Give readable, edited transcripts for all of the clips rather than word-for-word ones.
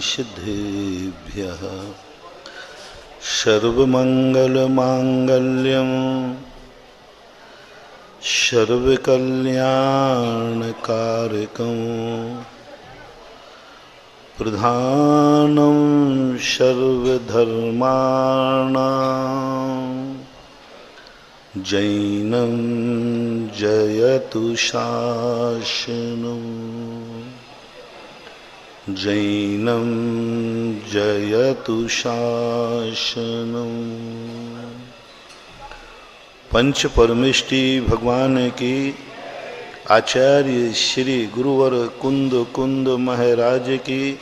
सिद्धिभ्यः सर्वमंगलमांगल्यं सर्वकल्याणकारकं प्रधानं सर्वधर्माणां जैनं जयतु शासनम् जैनं जयतु शासनम्। पंच परमेष्टि भगवान की आचार्य श्री गुरुवर कुंद कुंद महाराज की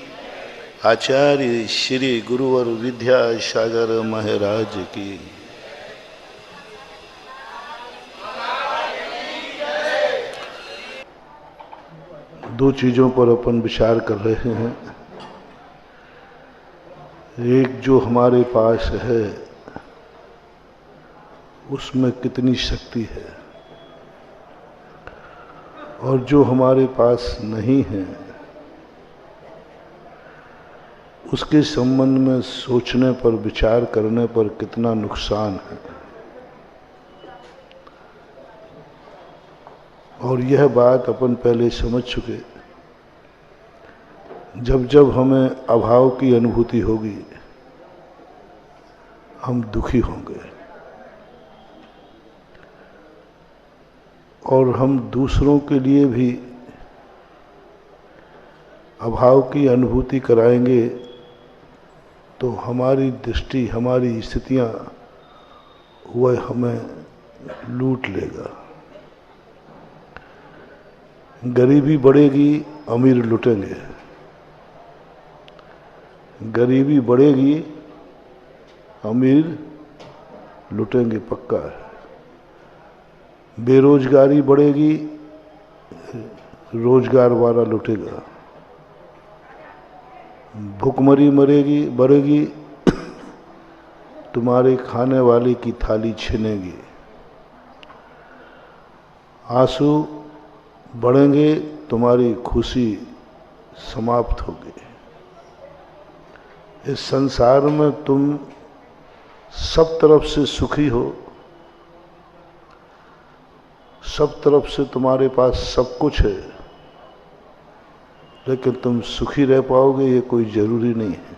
आचार्य श्री गुरुवर विद्यासागर महाराज की। दो चीज़ों पर अपन विचार कर रहे हैं। एक जो हमारे पास है उसमें कितनी शक्ति है, और जो हमारे पास नहीं है उसके संबंध में सोचने पर विचार करने पर कितना नुकसान है। और यह बात अपन पहले समझ चुके। जब जब हमें अभाव की अनुभूति होगी हम दुखी होंगे, और हम दूसरों के लिए भी अभाव की अनुभूति कराएंगे तो हमारी दृष्टि, हमारी स्थितियां वह हमें लूट लेगा। गरीबी बढ़ेगी, अमीर लुटेंगे। गरीबी बढ़ेगी, अमीर लुटेंगे, पक्का है। बेरोजगारी बढ़ेगी, रोजगार वाला लुटेगा। भूखमरी बढ़ेगी, तुम्हारे खाने वाले की थाली छिनेगी। आंसू बढ़ेंगे, तुम्हारी खुशी समाप्त होगी। इस संसार में तुम सब तरफ से सुखी हो, सब तरफ से तुम्हारे पास सब कुछ है, लेकिन तुम सुखी रह पाओगे ये कोई जरूरी नहीं है।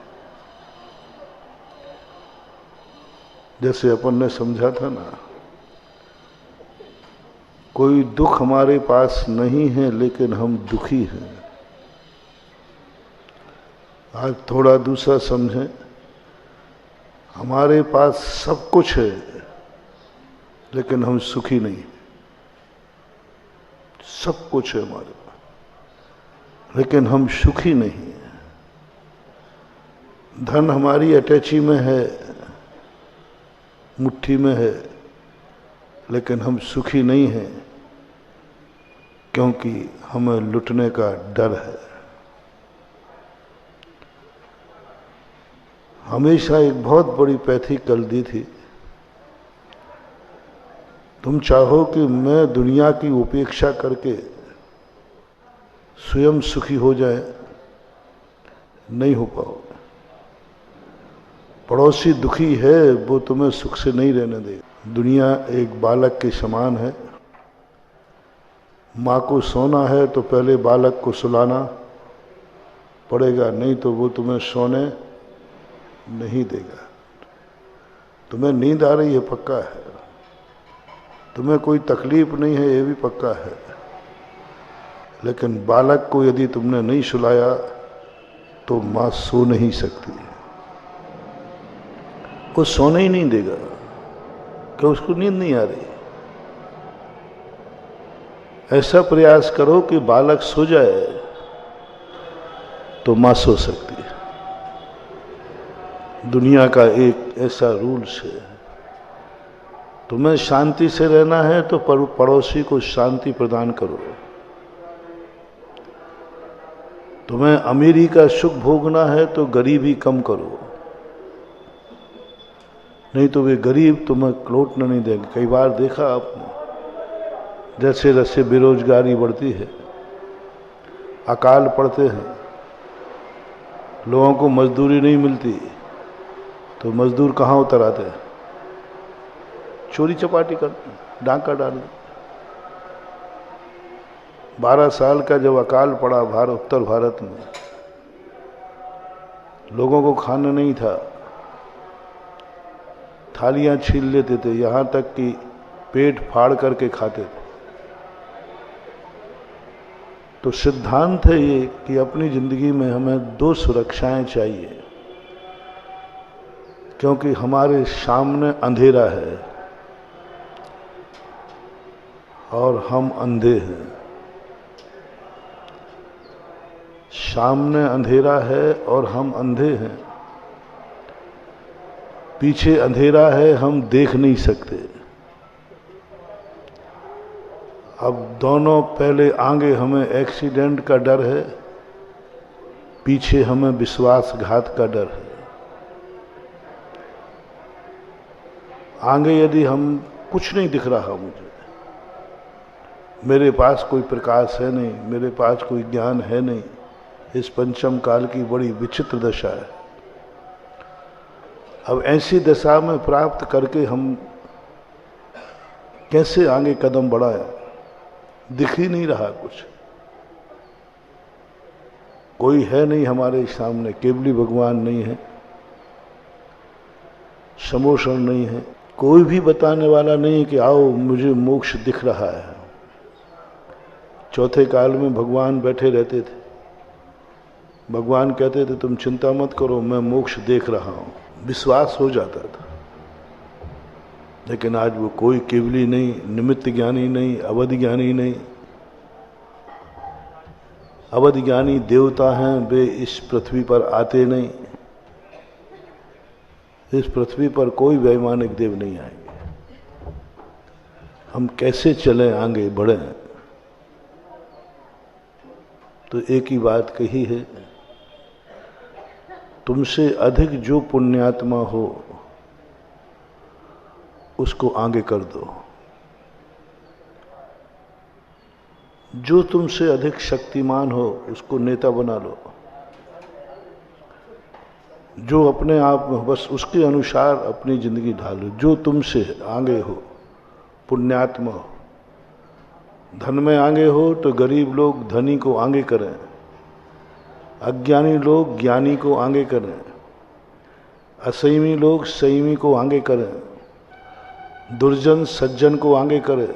जैसे अपन ने समझा था ना, कोई दुख हमारे पास नहीं है लेकिन हम दुखी हैं। आज थोड़ा दूसरा समझें, हमारे पास सब कुछ है लेकिन हम सुखी नहीं। सब कुछ है हमारे पास लेकिन हम सुखी नहीं। धन हमारी अटैची में है, मुट्ठी में है, लेकिन हम सुखी नहीं हैं क्योंकि हमें लुटने का डर है। हमेशा एक बहुत बड़ी पैथी कल दी थी, तुम चाहो कि मैं दुनिया की उपेक्षा करके स्वयं सुखी हो जाए, नहीं हो पाओगे। पड़ोसी दुखी है वो तुम्हें सुख से नहीं रहने देगा। दुनिया एक बालक के समान है। माँ को सोना है तो पहले बालक को सुलाना पड़ेगा, नहीं तो वो तुम्हें सोने नहीं देगा। तुम्हें नींद आ रही है, पक्का है। तुम्हें कोई तकलीफ नहीं है, ये भी पक्का है। लेकिन बालक को यदि तुमने नहीं सुलाया तो माँ सो नहीं सकती। वो सोने ही नहीं देगा कि उसको नींद नहीं आ रही। ऐसा प्रयास करो कि बालक सो जाए तो माँ सो सकती है। दुनिया का एक ऐसा रूल्स है। तुम्हें शांति से रहना है तो पड़ोसी को शांति प्रदान करो। तुम्हें अमीरी का सुख भोगना है तो गरीबी कम करो, नहीं तो वे गरीब तुम्हें लौटने नहीं देंगे। कई बार देखा आपने, जैसे जैसे बेरोजगारी बढ़ती है, अकाल पड़ते हैं, लोगों को मजदूरी नहीं मिलती तो मजदूर कहाँ उतर आते हैं? चोरी चपाटी करते, डांका डालते। 12 साल का जब अकाल पड़ा उत्तर भारत में, लोगों को खाना नहीं था, थालियां छीन लेते थे, यहां तक कि पेट फाड़ करके खाते थे। तो सिद्धांत है ये कि अपनी जिंदगी में हमें 2 सुरक्षाएं चाहिए, क्योंकि हमारे सामने अंधेरा है और हम अंधे हैं। सामने अंधेरा है और हम अंधे हैं, पीछे अंधेरा है, हम देख नहीं सकते। अब दोनों, पहले आगे हमें एक्सीडेंट का डर है, पीछे हमें विश्वासघात का डर है। आगे यदि हम कुछ नहीं दिख रहा, मुझे, मेरे पास कोई प्रकाश है नहीं, मेरे पास कोई ज्ञान है नहीं, इस पंचम काल की बड़ी विचित्र दशा है। अब ऐसी दशा में प्राप्त करके हम कैसे आगे कदम बढ़ाएं? दिख ही नहीं रहा कुछ, कोई है नहीं हमारे सामने, केवली भगवान नहीं है, समोषण नहीं है, कोई भी बताने वाला नहीं कि आओ मुझे मोक्ष दिख रहा है। चौथे काल में भगवान बैठे रहते थे, भगवान कहते थे तुम चिंता मत करो, मैं मोक्ष देख रहा हूं, विश्वास हो जाता था। लेकिन आज वो कोई केवली नहीं, निमित्त ज्ञानी नहीं, अवधि ज्ञानी नहीं। अवधि ज्ञानी देवता हैं, वे इस पृथ्वी पर आते नहीं। इस पृथ्वी पर कोई वैमानिक देव नहीं आएंगे। हम कैसे चलें, आगे बढ़ें? तो एक ही बात कही है, तुमसे अधिक जो पुण्यात्मा हो उसको आगे कर दो, जो तुमसे अधिक शक्तिमान हो उसको नेता बना लो, जो अपने आप में बस उसके अनुसार अपनी जिंदगी ढालो, जो तुमसे आगे हो, पुण्यात्मा हो। धन में आगे हो तो गरीब लोग धनी को आगे करें, अज्ञानी लोग ज्ञानी को आगे करें, असंयमी लोग संयमी को आगे करें, दुर्जन सज्जन को आगे करें,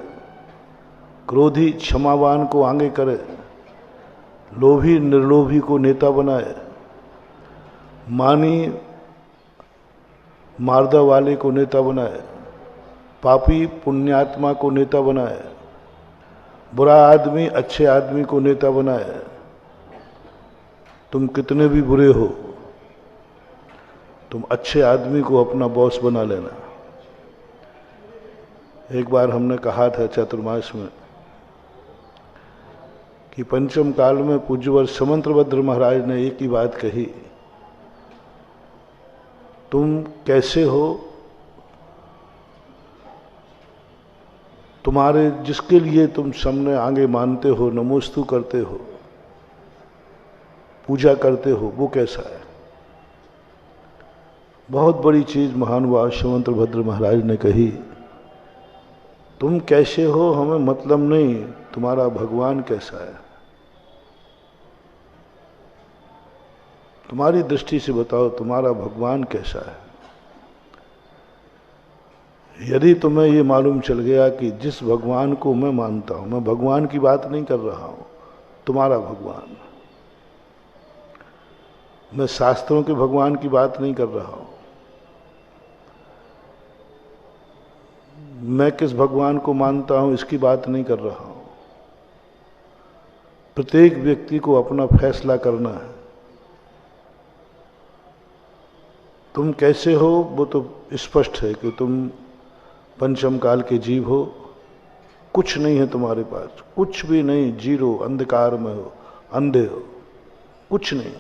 क्रोधी क्षमावान को आगे करे, लोभी निर्लोभी को नेता बनाए, मानी मार्दा वाले को नेता बनाए, पापी पुण्यात्मा को नेता बनाए, बुरा आदमी अच्छे आदमी को नेता बनाए। तुम कितने भी बुरे हो, तुम अच्छे आदमी को अपना बॉस बना लेना। एक बार हमने कहा था चातुर्मास में कि पंचम काल में पूज्यवर समंतभद्र महाराज ने एक ही बात कही, तुम कैसे हो, तुम्हारे जिसके लिए तुम सामने आगे मानते हो, नमोस्तु करते हो, पूजा करते हो, वो कैसा है। बहुत बड़ी चीज महानुभाव समंतभद्र महाराज ने कही, तुम कैसे हो हमें मतलब नहीं, तुम्हारा भगवान कैसा है, तुम्हारी दृष्टि से बताओ तुम्हारा भगवान कैसा है। यदि तुम्हें ये मालूम चल गया कि जिस भगवान को मैं मानता हूं, मैं भगवान की बात नहीं कर रहा हूं, तुम्हारा भगवान, मैं शास्त्रों के भगवान की बात नहीं कर रहा हूं, मैं किस भगवान को मानता हूं इसकी बात नहीं कर रहा हूं। प्रत्येक व्यक्ति को अपना फैसला करना है। तुम कैसे हो वो तो स्पष्ट है कि तुम पंचम काल के जीव हो, कुछ नहीं है तुम्हारे पास, कुछ भी नहीं, जीरो, अंधकार में हो, अंधे हो, कुछ नहीं।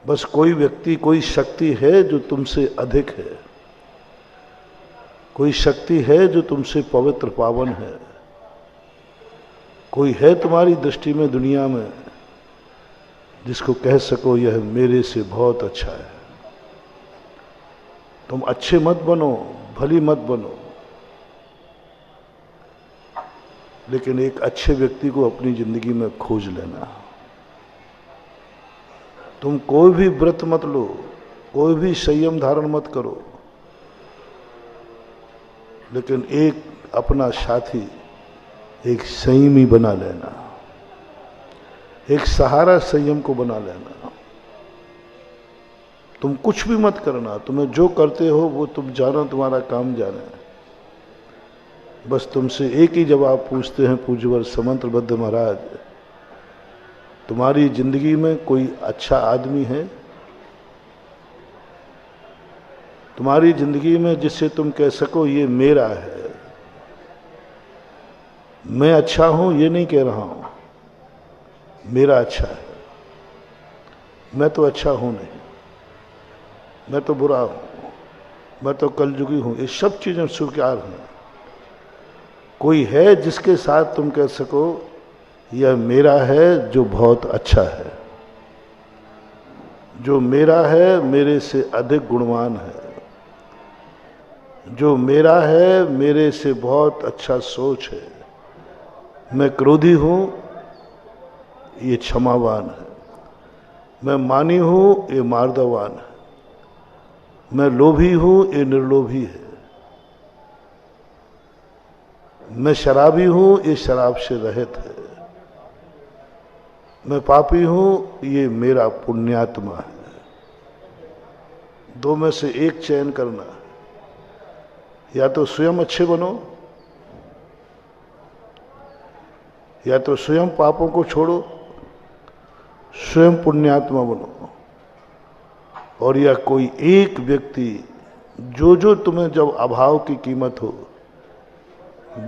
बस कोई व्यक्ति, कोई शक्ति है जो तुमसे अधिक है, कोई शक्ति है जो तुमसे पवित्र पावन है, कोई है तुम्हारी दृष्टि में दुनिया में जिसको कह सको यह मेरे से बहुत अच्छा है। तुम अच्छे मत बनो, भली मत बनो, लेकिन एक अच्छे व्यक्ति को अपनी जिंदगी में खोज लेना। तुम कोई भी व्रत मत लो, कोई भी संयम धारण मत करो, लेकिन एक अपना साथी, एक संयमी बना लेना, एक सहारा संयम को बना लेना। तुम कुछ भी मत करना, तुम्हें जो करते हो वो तुम जानो, तुम्हारा काम जाने। बस तुमसे एक ही जवाब पूछते हैं पूज्यवर समंतबद्ध महाराज, तुम्हारी जिंदगी में कोई अच्छा आदमी है? तुम्हारी जिंदगी में जिससे तुम कह सको ये मेरा है? मैं अच्छा हूं ये नहीं कह रहा हूं, मेरा अच्छा है। मैं तो अच्छा हूं नहीं, मैं तो बुरा हूं, मैं तो कलयुगी हूं, ये सब चीजें स्वीकार हैं। कोई है जिसके साथ तुम कह सको यह मेरा है जो बहुत अच्छा है, जो मेरा है मेरे से अधिक गुणवान है, जो मेरा है मेरे से बहुत अच्छा सोच है। मैं क्रोधी हूं ये क्षमावान है, मैं मानी हूं ये मार्दवान है, मैं लोभी हूं ये निर्लोभी है, मैं शराबी हूं ये शराब से रहित है, मैं पापी हूं ये मेरा पुण्यात्मा है। दो में से एक चयन करना, या तो स्वयं अच्छे बनो, या तो स्वयं पापों को छोड़ो, स्वयं पुण्यात्मा बनो, और या कोई एक व्यक्ति जो तुम्हें जब अभाव की कीमत हो,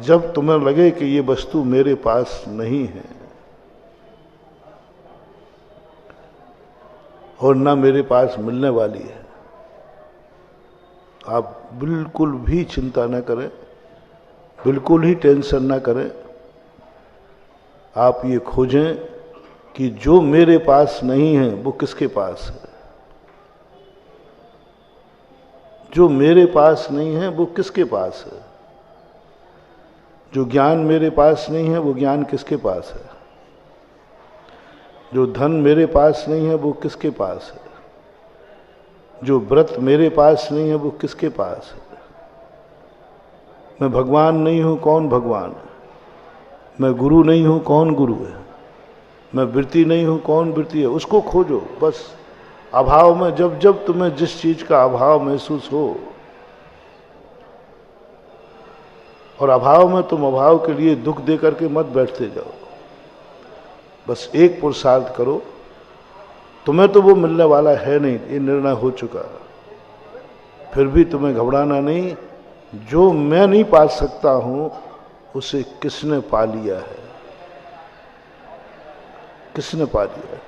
जब तुम्हें लगे कि ये वस्तु मेरे पास नहीं है और ना मेरे पास मिलने वाली है, आप बिल्कुल भी चिंता न करें, बिल्कुल ही टेंशन ना करें। आप ये खोजें कि जो मेरे पास नहीं है वो किसके पास है, जो मेरे पास नहीं है वो किसके पास है, जो ज्ञान मेरे पास नहीं है वो ज्ञान किसके पास है, जो धन मेरे पास नहीं है वो किसके पास है, जो व्रत मेरे पास नहीं है वो किसके पास है। मैं भगवान नहीं हूं, कौन भगवान है? मैं गुरु नहीं हूं, कौन गुरु है? मैं वृत्ति नहीं हूं, कौन वृत्ति है? उसको खोजो। बस अभाव में जब जब तुम्हें जिस चीज का अभाव महसूस हो, और अभाव में तुम अभाव के लिए दुख दे करके मत बैठते जाओ, बस एक पुरुषार्थ करो, तुम्हें तो वो मिलने वाला है नहीं, ये निर्णय हो चुका, फिर भी तुम्हें घबराना नहीं। जो मैं नहीं पा सकता हूं उसे किसने पा लिया है, किसने पा लिया है?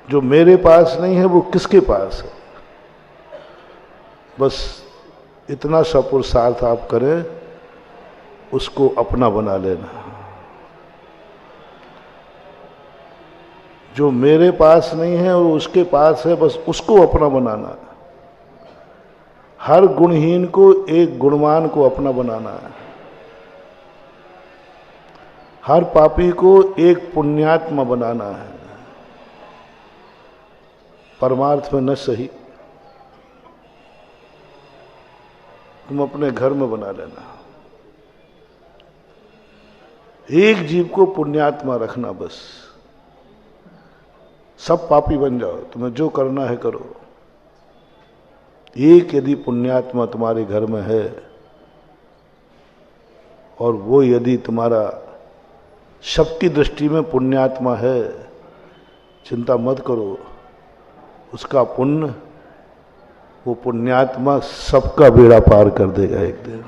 जो मेरे पास नहीं है वो किसके पास है? बस इतना सा पुरुषार्थ आप करें, उसको अपना बना लेना। जो मेरे पास नहीं है वो उसके पास है, बस उसको अपना बनाना। हर गुणहीन को एक गुणवान को अपना बनाना है, हर पापी को एक पुण्यात्मा बनाना है। परमार्थ में न सही, तुम अपने घर में बना लेना। एक जीव को पुण्यात्मा रखना, बस सब पापी बन जाओ, तुम्हें जो करना है करो। एक यदि पुण्यात्मा तुम्हारे घर में है, और वो यदि तुम्हारा सबकी दृष्टि में पुण्यात्मा है, चिंता मत करो, उसका पुण्य, वो पुण्यात्मा सबका बेड़ा पार कर देगा एक दिन।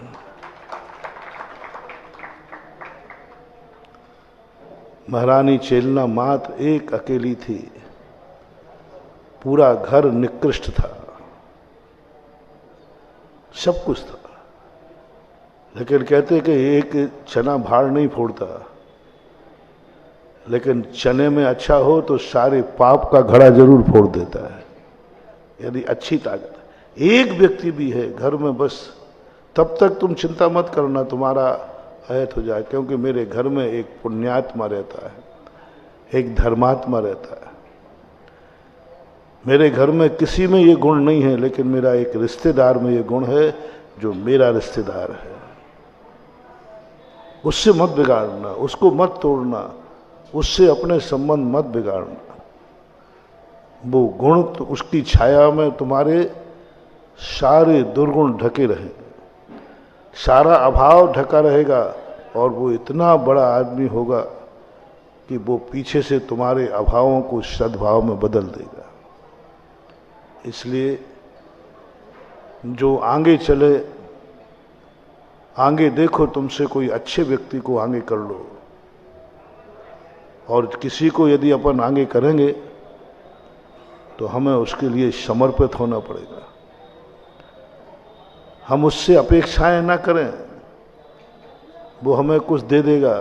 महारानी चेलना मात्र एक अकेली थी, पूरा घर निकृष्ट था, सब कुछ था, लेकिन कहते कि एक चना भाड़ नहीं फोड़ता, लेकिन चने में अच्छा हो तो सारे पाप का घड़ा जरूर फोड़ देता है, यदि अच्छी ताकत है। एक व्यक्ति भी है घर में, बस तब तक तुम चिंता मत करना तुम्हारा अयत हो जाए, क्योंकि मेरे घर में एक पुण्यात्मा रहता है, एक धर्मात्मा रहता है। मेरे घर में किसी में ये गुण नहीं है, लेकिन मेरा एक रिश्तेदार में ये गुण है जो मेरा रिश्तेदार है। उससे मत बिगाड़ना, उसको मत तोड़ना, उससे अपने संबंध मत बिगाड़ना। वो गुण तो उसकी छाया में तुम्हारे सारे दुर्गुण ढके रहेंगे, सारा अभाव ढका रहेगा, और वो इतना बड़ा आदमी होगा कि वो पीछे से तुम्हारे अभावों को सद्भाव में बदल देगा। इसलिए जो आगे चले, आगे देखो, तुमसे कोई अच्छे व्यक्ति को आगे कर लो, और किसी को यदि अपन आगे करेंगे तो हमें उसके लिए समर्पित होना पड़ेगा। हम उससे अपेक्षाएं ना करें, वो हमें कुछ दे देगा।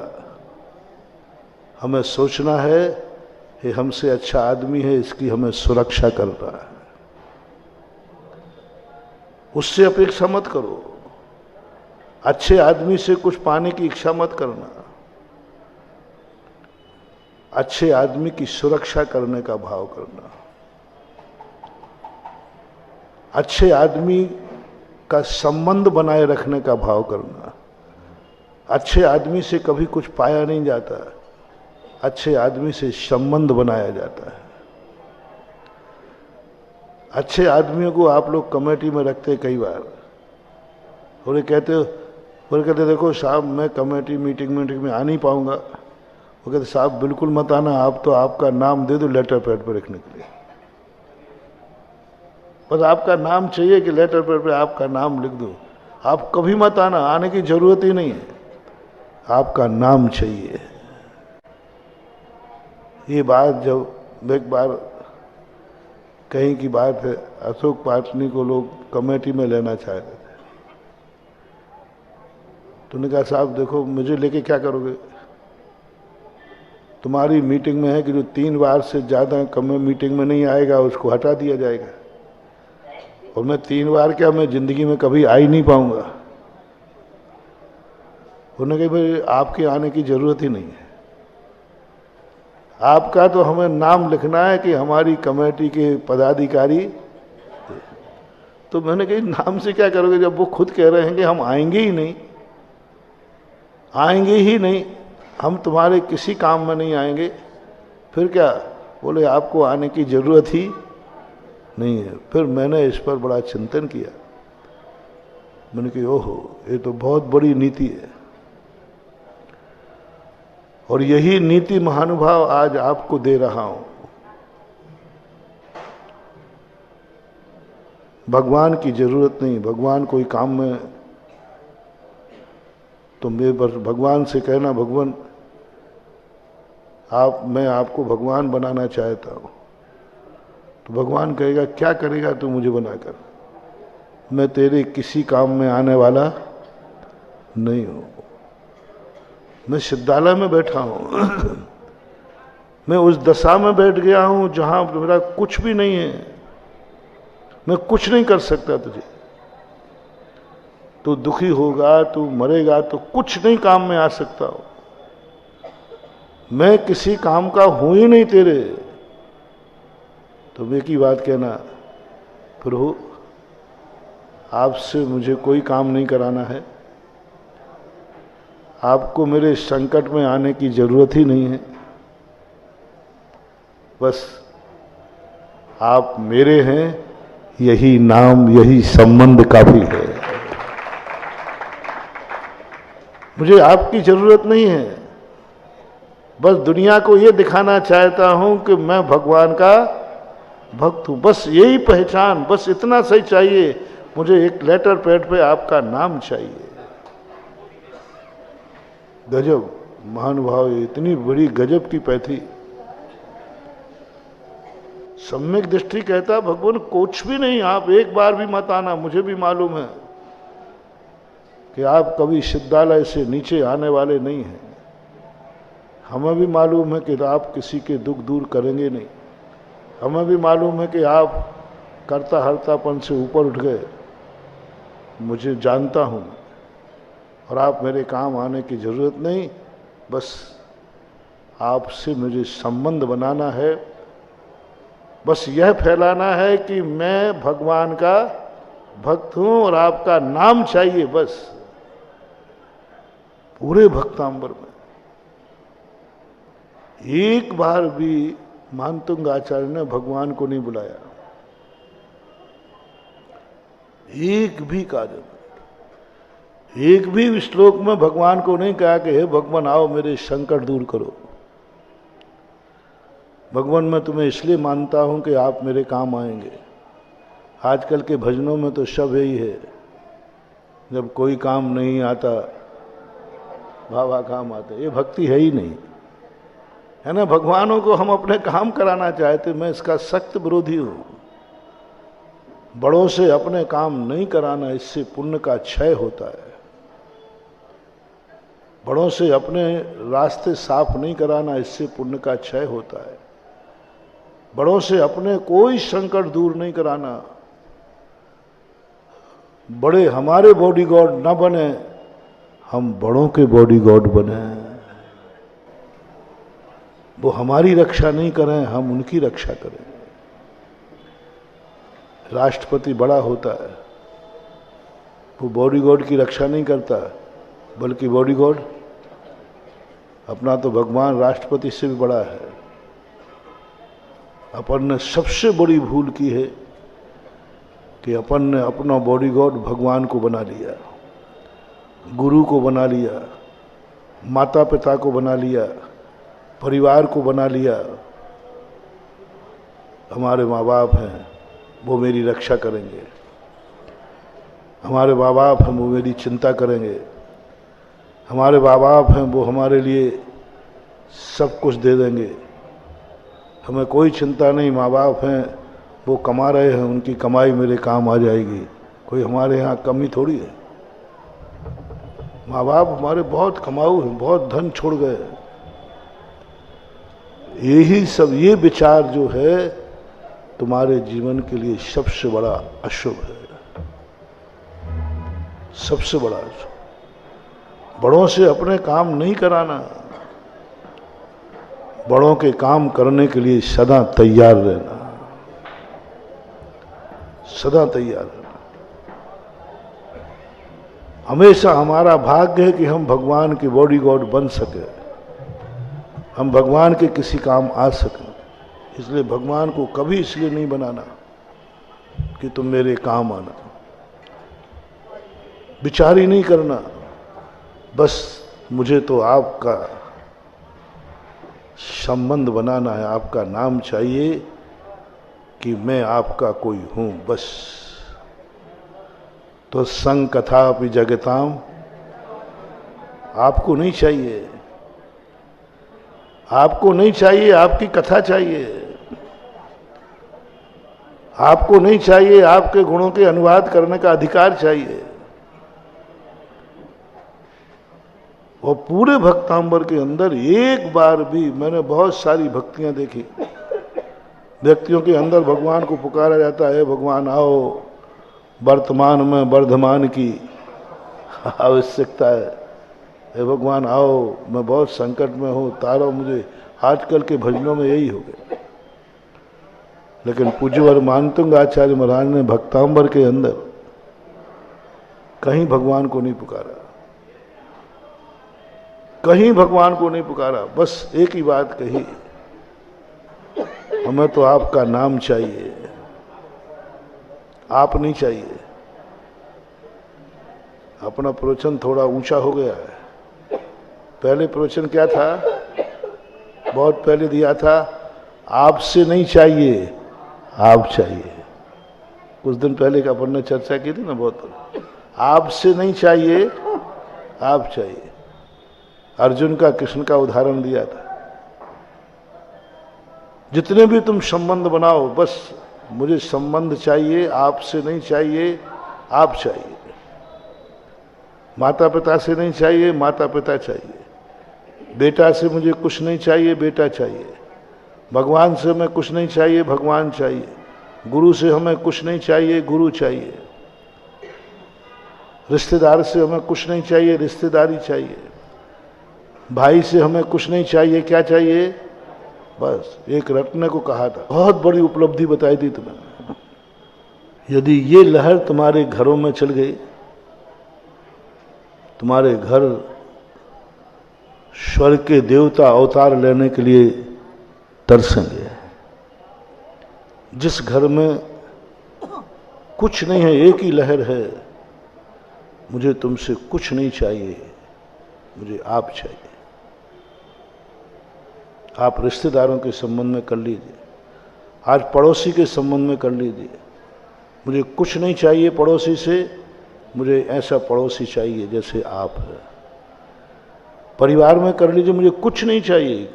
हमें सोचना है कि हमसे अच्छा आदमी है, इसकी हमें सुरक्षा कर रहा है। उससे अपेक्षा मत करो, अच्छे आदमी से कुछ पाने की इच्छा मत करना, अच्छे आदमी की सुरक्षा करने का भाव करना, अच्छे आदमी का संबंध बनाए रखने का भाव करना। अच्छे आदमी से कभी कुछ पाया नहीं जाता, अच्छे आदमी से संबंध बनाया जाता है। अच्छे आदमियों को आप लोग कमेटी में रखते कई बार, और कहते देखो साहब मैं कमेटी मीटिंग में आ नहीं पाऊंगा। वो कहते साहब बिल्कुल मत आना, आप तो आपका नाम दे दो लेटर पैड पर लिखने के लिए, बस आपका नाम चाहिए कि लेटर पैड पे आपका नाम लिख दो। आप कभी मत आना, आने की जरूरत ही नहीं है, आपका नाम चाहिए। ये बात जब एक बार कहीं की बात है, अशोक पाटनी को लोग कमेटी में लेना चाह रहे थे। तो उन्होंने कहा साहब देखो मुझे लेके क्या करोगे, तुम्हारी मीटिंग में है कि जो 3 बार से ज़्यादा कम मीटिंग में नहीं आएगा उसको हटा दिया जाएगा, और मैं 3 बार क्या, मैं जिंदगी में कभी आ ही नहीं पाऊंगा। उन्होंने कहा भाई आपके आने की जरूरत ही नहीं है, आपका तो हमें नाम लिखना है कि हमारी कमेटी के पदाधिकारी। तो मैंने कहा नाम से क्या करोगे, जब वो खुद कह रहे हैं कि हम आएंगे ही नहीं, आएंगे ही नहीं, हम तुम्हारे किसी काम में नहीं आएंगे, फिर क्या। बोले आपको आने की जरूरत ही नहीं है। फिर मैंने इस पर बड़ा चिंतन किया, मैंने कहा ओहो ये तो बहुत बड़ी नीति है, और यही नीति महानुभाव आज आपको दे रहा हूं। भगवान की जरूरत नहीं, भगवान कोई काम में तो मैं बस भगवान से कहना भगवान मैं आपको भगवान बनाना चाहता हूं, तो भगवान कहेगा क्या करेगा तू मुझे बनाकर, मैं तेरे किसी काम में आने वाला नहीं हूं। मैं सिद्धालय में बैठा हूं मैं उस दशा में बैठ गया हूं जहां मेरा कुछ भी नहीं है, मैं कुछ नहीं कर सकता तुझे। तू दुखी होगा, तू मरेगा तो कुछ नहीं काम में आ सकता हो, मैं किसी काम का हूं ही नहीं तेरे। तो एक ही बात कहना, प्रभु आपसे मुझे कोई काम नहीं कराना है, आपको मेरे संकट में आने की जरूरत ही नहीं है, बस आप मेरे हैं, यही नाम यही संबंध काफी है। मुझे आपकी जरूरत नहीं है, बस दुनिया को ये दिखाना चाहता हूं कि मैं भगवान का भक्त हूं, बस यही पहचान, बस इतना सही चाहिए। मुझे एक लेटर पैड पे आपका नाम चाहिए। गजब महानुभाव, इतनी बड़ी गजब की पैथी। सम्यक दृष्टि कहता भगवान कुछ भी नहीं, आप एक बार भी मत आना, मुझे भी मालूम है कि आप कभी सिद्धालय से नीचे आने वाले नहीं हैं। हमें भी मालूम है कि आप किसी के दुख दूर करेंगे नहीं। हमें भी मालूम है कि आप कर्ता हर्तापन से ऊपर उठ गए, मुझे जानता हूँ, और आप मेरे काम आने की ज़रूरत नहीं, बस आपसे मुझे संबंध बनाना है, बस यह फैलाना है कि मैं भगवान का भक्त हूं और आपका नाम चाहिए। बस पूरे भक्तांबर में एक बार भी मानतुंग आचार्य ने भगवान को नहीं बुलाया, एक भी कार्य में, एक भी श्लोक में भगवान को नहीं कहा कि हे भगवान आओ मेरे संकट दूर करो। भगवान मैं तुम्हें इसलिए मानता हूं कि आप मेरे काम आएंगे। आजकल के भजनों में तो सब यही है, जब कोई काम नहीं आता बाबा काम आते, ये भक्ति है ही नहीं, है ना। भगवानों को हम अपने काम कराना चाहते, मैं इसका सख्त विरोधी हूं। बड़ों से अपने काम नहीं कराना, इससे पुण्य का क्षय होता है। बड़ों से अपने रास्ते साफ नहीं कराना, इससे पुण्य का क्षय होता है। बड़ों से अपने कोई संकट दूर नहीं कराना। बड़े हमारे बॉडीगार्ड न बने, हम बड़ों के बॉडीगार्ड बने। वो हमारी रक्षा नहीं करें, हम उनकी रक्षा करें। राष्ट्रपति बड़ा होता है, वो बॉडीगार्ड की रक्षा नहीं करता, बल्कि बॉडीगार्ड अपना तो भगवान राष्ट्रपति से भी बड़ा है। अपन ने सबसे बड़ी भूल की है कि अपन ने अपना बॉडीगार्ड भगवान को बना लिया, गुरु को बना लिया, माता पिता को बना लिया, परिवार को बना लिया। हमारे माँ बाप हैं, वो मेरी रक्षा करेंगे। हमारे माँ बाप हैं, वो मेरी चिंता करेंगे। हमारे माँ बाप हैं, वो हमारे लिए सब कुछ दे देंगे। हमें कोई चिंता नहीं, माँ बाप हैं, वो कमा रहे हैं, उनकी कमाई मेरे काम आ जाएगी। कोई हमारे यहाँ कमी थोड़ी है। माँ बाप हमारे बहुत कमाऊ हैं, बहुत धन छोड़ गए। यही सब, ये विचार जो है तुम्हारे जीवन के लिए सबसे बड़ा अशुभ है, सबसे बड़ा अशुभ। बड़ों से अपने काम नहीं कराना, बड़ों के काम करने के लिए सदा तैयार रहना, सदा तैयार रहना। हमेशा हमारा भाग्य है कि हम भगवान के बॉडीगार्ड बन सके, हम भगवान के किसी काम आ सकें। इसलिए भगवान को कभी इसलिए नहीं बनाना कि तुम मेरे काम आना, विचार ही नहीं करना, बस मुझे तो आपका संबंध बनाना है, आपका नाम चाहिए कि मैं आपका कोई हूं, बस। तो संग कथा अपि जगताम, आपको नहीं चाहिए, आपको नहीं चाहिए आपकी कथा चाहिए। आपको नहीं चाहिए आपके गुणों के अनुवाद करने का अधिकार चाहिए। और पूरे भक्तांबर के अंदर एक बार भी, मैंने बहुत सारी भक्तियां देखी, व्यक्तियों के अंदर भगवान को पुकारा जाता है, भगवान आओ, वर्तमान में वर्धमान की आवश्यकता है, हे भगवान आओ, मैं बहुत संकट में हूँ, तारो मुझे। आजकल के भजनों में यही हो गया। लेकिन पूज्यवर मानतुंग आचार्य महाराज ने भक्तांबर के अंदर कहीं भगवान को नहीं पुकारा, कहीं भगवान को नहीं पुकारा। बस एक ही बात कही, हमें तो आपका नाम चाहिए, आप नहीं चाहिए। अपना प्रवचन थोड़ा ऊंचा हो गया है। पहले प्रवचन क्या था, बहुत पहले दिया था, आपसे नहीं चाहिए, आप चाहिए। कुछ दिन पहले का अपन ने चर्चा की थी ना, बहुत। आपसे नहीं चाहिए, आप चाहिए। अर्जुन का, कृष्ण का उदाहरण दिया था। जितने भी तुम संबंध बनाओ, बस मुझे संबंध चाहिए, आपसे नहीं चाहिए, आप चाहिए। माता पिता से नहीं चाहिए, माता पिता चाहिए। बेटा से मुझे कुछ नहीं चाहिए, बेटा चाहिए। भगवान से हमें कुछ नहीं चाहिए, भगवान चाहिए। गुरु से हमें कुछ नहीं चाहिए, गुरु चाहिए। रिश्तेदार से हमें कुछ नहीं चाहिए, रिश्तेदारी चाहिए। भाई से हमें कुछ नहीं चाहिए, क्या चाहिए? बस एक रटने को कहा था, बहुत बड़ी उपलब्धि बताई थी तुम्हें। यदि ये लहर तुम्हारे घरों में चल गई, तुम्हारे घर स्वर्ग के देवता अवतार लेने के लिए तरसेंगे। जिस घर में कुछ नहीं है, एक ही लहर है, मुझे तुमसे कुछ नहीं चाहिए, मुझे आप चाहिए। आप रिश्तेदारों के संबंध में कर लीजिए, आज पड़ोसी के संबंध में कर लीजिए। मुझे कुछ नहीं चाहिए पड़ोसी से, मुझे ऐसा पड़ोसी चाहिए जैसे आप है। परिवार में कर लीजिए, मुझे कुछ नहीं चाहिए,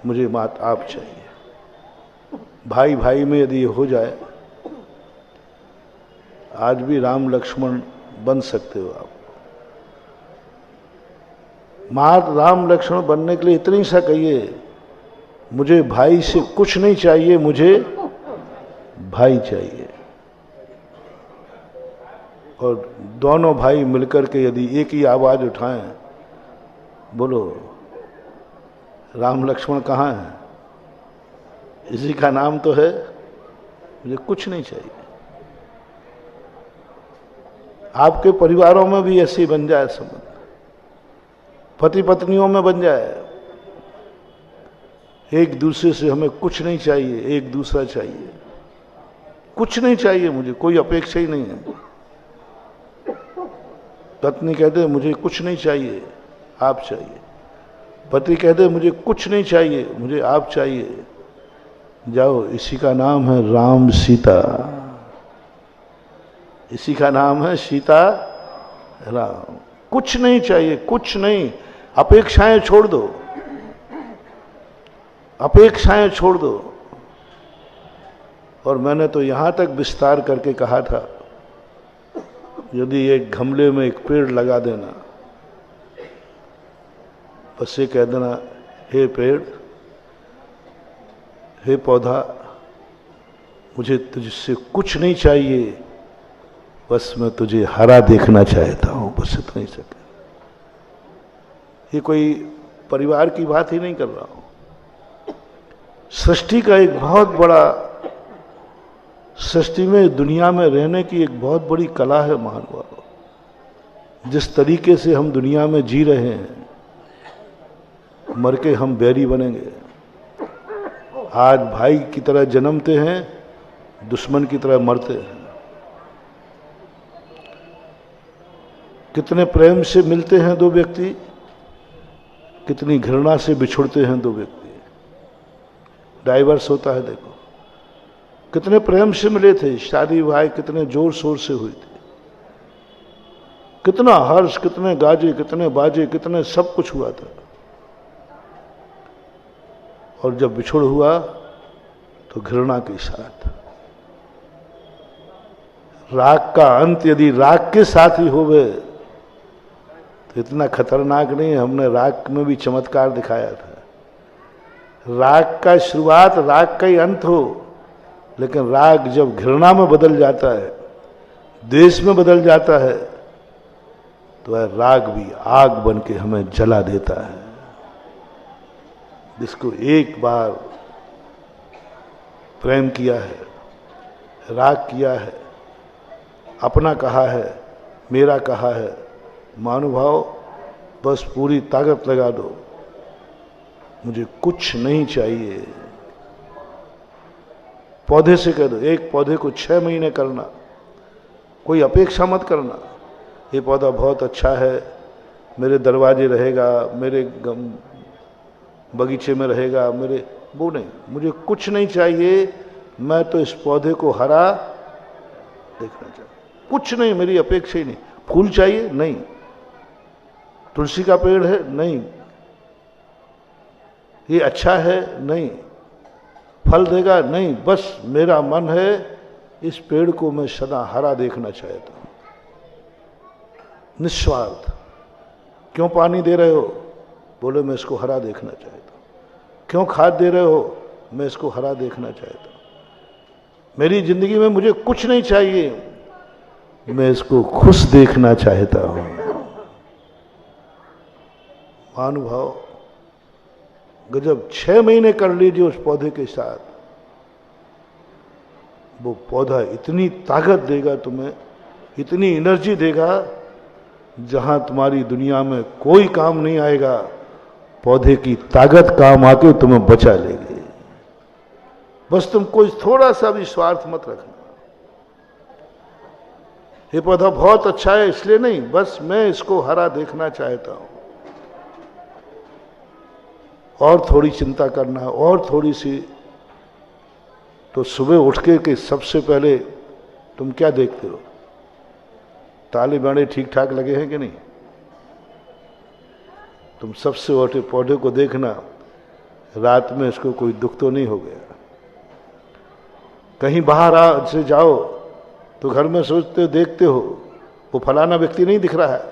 मुझे मात आप चाहिए। भाई भाई में यदि ये हो जाए, आज भी राम लक्ष्मण बन सकते हो आप। मात राम लक्ष्मण बनने के लिए इतनी सा कहिए, मुझे भाई से कुछ नहीं चाहिए, मुझे भाई चाहिए। और दोनों भाई मिलकर के यदि एक ही आवाज उठाएं, बोलो राम लक्ष्मण कहाँ है? इसी का नाम तो है मुझे कुछ नहीं चाहिए। आपके परिवारों में भी ऐसे बन जाए संबंध, पति पत्नियों में बन जाए, एक दूसरे से हमें कुछ नहीं चाहिए, एक दूसरा चाहिए। कुछ नहीं चाहिए, मुझे कोई अपेक्षा ही नहीं है। पत्नी कहते मुझे कुछ नहीं चाहिए, आप चाहिए। पति कहते मुझे कुछ नहीं चाहिए, मुझे आप चाहिए। जाओ, इसी का नाम है राम सीता, इसी का नाम है सीता राम। कुछ नहीं चाहिए, कुछ नहीं। अपेक्षाएं छोड़ दो, अपेक्षाएं छोड़ दो। और मैंने तो यहां तक विस्तार करके कहा था, यदि एक गमले में एक पेड़ लगा देना, बस ये कह देना, हे पेड़, हे पौधा, मुझे तुझसे कुछ नहीं चाहिए, बस मैं तुझे हरा देखना चाहता हूं, बस इतना ही सके। ये कोई परिवार की बात ही नहीं कर रहा हूं। सृष्टि का एक बहुत बड़ा, सृष्टि में, दुनिया में रहने की एक बहुत बड़ी कला है महानुभाव। जिस तरीके से हम दुनिया में जी रहे हैं, मर के हम बैरी बनेंगे। आज भाई की तरह जन्मते हैं, दुश्मन की तरह मरते हैं। कितने प्रेम से मिलते हैं दो व्यक्ति, कितनी घृणा से बिछुड़ते हैं दो व्यक्ति। डाइवर्स होता है, देखो कितने प्रेम से मिले थे, शादी भाई कितने जोर शोर से हुई थी, कितना हर्ष, कितने गाजे, कितने बाजे, कितने सब कुछ हुआ था। और जब बिछुड़ हुआ तो घृणा के साथ। राग का अंत यदि राग के साथ ही होवे तो इतना खतरनाक नहीं है। हमने राग में भी चमत्कार दिखाया था। राग का शुरुआत, राग का ही अंत हो, लेकिन राग जब घृणा में बदल जाता है, द्वेष में बदल जाता है, तो वह राग भी आग बन के हमें जला देता है। जिसको एक बार प्रेम किया है, राग किया है, अपना कहा है, मेरा कहा है, महानुभाव, बस पूरी ताकत लगा दो, मुझे कुछ नहीं चाहिए। पौधे से कह दो, एक पौधे को 6 महीने करना, कोई अपेक्षा मत करना। ये पौधा बहुत अच्छा है, मेरे दरवाजे रहेगा, मेरे बगीचे में रहेगा, मेरे, वो नहीं, मुझे कुछ नहीं चाहिए। मैं तो इस पौधे को हरा देखना चाहिए, कुछ नहीं, मेरी अपेक्षा ही नहीं। फूल चाहिए? नहीं। तुलसी का पेड़ है? नहीं। ये अच्छा है? नहीं। फल देगा? नहीं। बस मेरा मन है इस पेड़ को मैं सदा हरा देखना चाहता हूं, निस्वार्थ। क्यों पानी दे रहे हो? बोले मैं इसको हरा देखना चाहता हूँ। क्यों खाद दे रहे हो? मैं इसको हरा देखना चाहता हूँ। मेरी जिंदगी में मुझे कुछ नहीं चाहिए, मैं इसको खुश देखना चाहता हूं। महानुभाव, गजब 6 महीने कर लीजिए उस पौधे के साथ, वो पौधा इतनी ताकत देगा तुम्हें, इतनी एनर्जी देगा, जहां तुम्हारी दुनिया में कोई काम नहीं आएगा, पौधे की ताकत काम आके तुम्हें बचा लेगी। बस तुम कोई थोड़ा सा भी स्वार्थ मत रखना। ये पौधा बहुत अच्छा है इसलिए नहीं, बस मैं इसको हरा देखना चाहता हूं। और थोड़ी चिंता करना, और थोड़ी सी, तो सुबह उठ के सबसे पहले तुम क्या देखते हो? ताले बाड़े ठीक ठाक लगे हैं कि नहीं? तुम सबसे उठे पौधे को देखना, रात में इसको कोई दुख तो नहीं हो गया। कहीं बाहर से जाओ तो घर में सोचते हो, देखते हो वो फलाना व्यक्ति नहीं दिख रहा है।